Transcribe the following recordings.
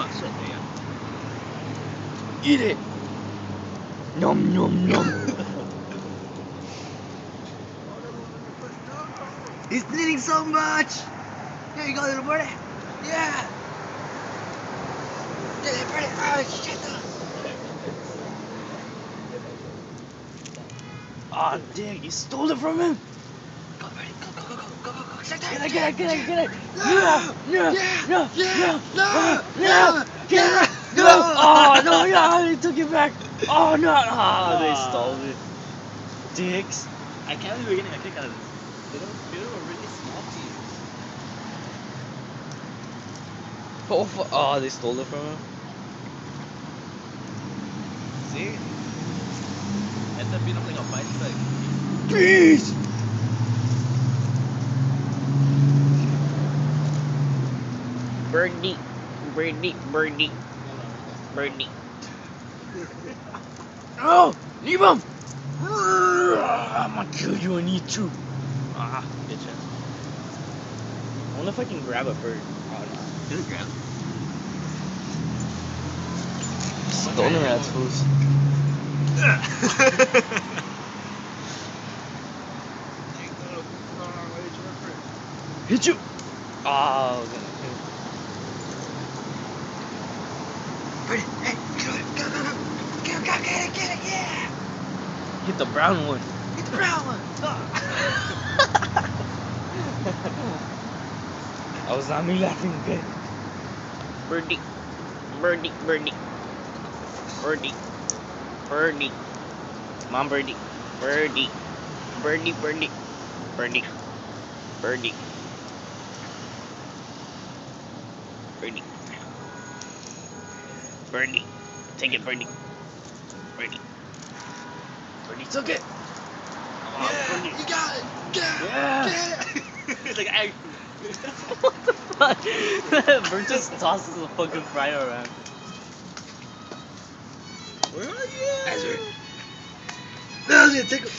Oh shit, there you Eat it. Nom nom nom. He's bleeding so much! Here you go, little birdie. Yeah! Get it, birdie. Oh, shit. Oh, dang, you stole it from him. Go, birdie. Go, go, go, go, go, go, go. Get Get it, it, get it, get it. No! No, Yeah! no, Yeah! no, No! get it. No! No. Oh, no, yeah, they took it back. Oh, no. Oh, they stole it. Dicks. I can't believe we're getting a kick out of this. They were really small teams. Oh, they stole it from him. See? Ends up being like a bicycle. Peace. Birdie, birdie, birdie, birdie. Oh, leave him. I'm gonna kill you and eat you. Ah, bitch. I wonder if I can grab a bird. Oh, no. Just grab it. Stolen rats, fools. Hit you. Oh, okay. Birdie, hey, get it, go, go, go. Get it, yeah! Hit the brown one. Get the brown one! That was not me laughing, okay? Birdie, birdie, birdie, birdie, birdie. Come on, birdie, birdie, birdie, birdie, birdie, birdie, birdie, birdie. Take it, birdie, birdie. Birdie took it. Come on, birdie. You got it! Get it! Yeah. Get it! It's like, I... What the fuck? Bird just tosses the fucking fry around. Where are you? Azure. No, I was gonna take it.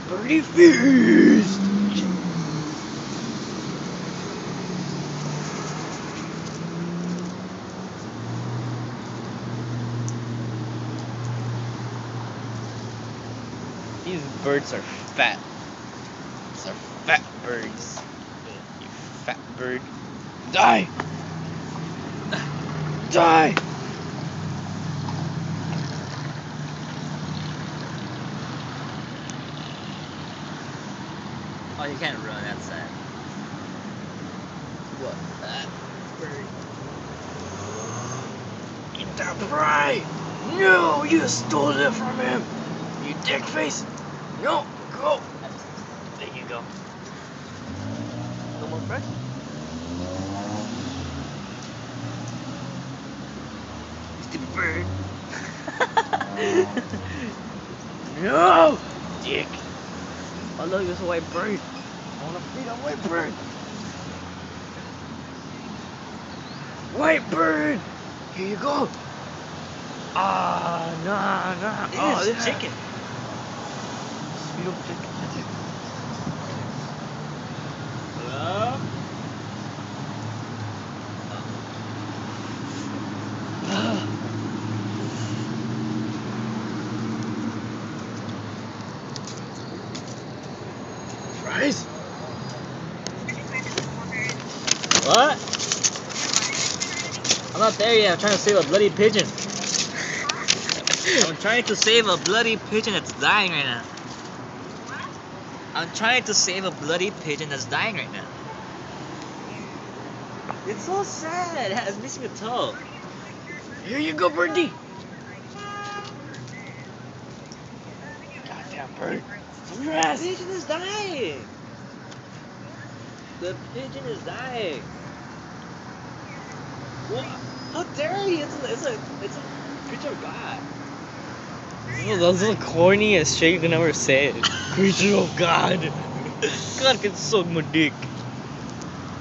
Birdie feast! These birds are fat. These are fat birds. You fat bird. Die! Die! Oh, you can't run outside. What? That bird. Eat that fry! No, you stole it from him! You dick face! No, go! There you go. No more fresh? You stupid bird. No! Dick! Oh look, there's a white bird. I wanna feed a white bird. White bird! Here you go! Ah, nah, nah. This is yeah. chicken. Sweet old chicken. That's it. Hello? Fries? What? I'm not there yet. I'm trying to save a bloody pigeon. I'm trying to save a bloody pigeon that's dying right now. I'm trying to save a bloody pigeon that's dying right now. It's so sad. It's missing a toe. Here you go, birdie. Goddamn bird. From your The ass. pigeon is dying. The pigeon is dying. What? How dare you? It's a creature of God. Oh, that's the corniest shit you can ever say. Creature of God. God can suck my dick.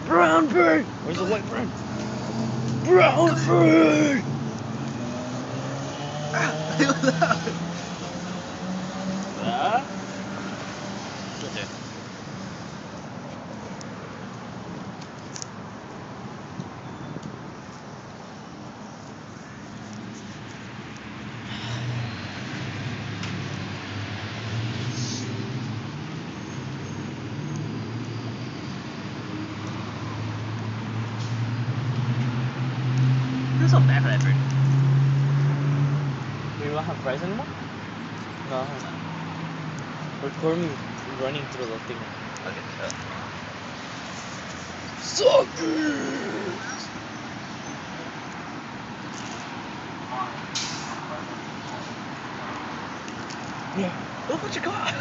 Brown bird. Where's the white bird? Brown bird. Huh? feel so bad for that bird. We don't have fries anymore? No. Record me running through the thing. Okay. Suckers! Yeah. Look what you got!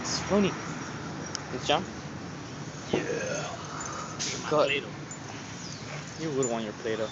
It's funny. It's John? Yeah. God. You would want your Play-Doh.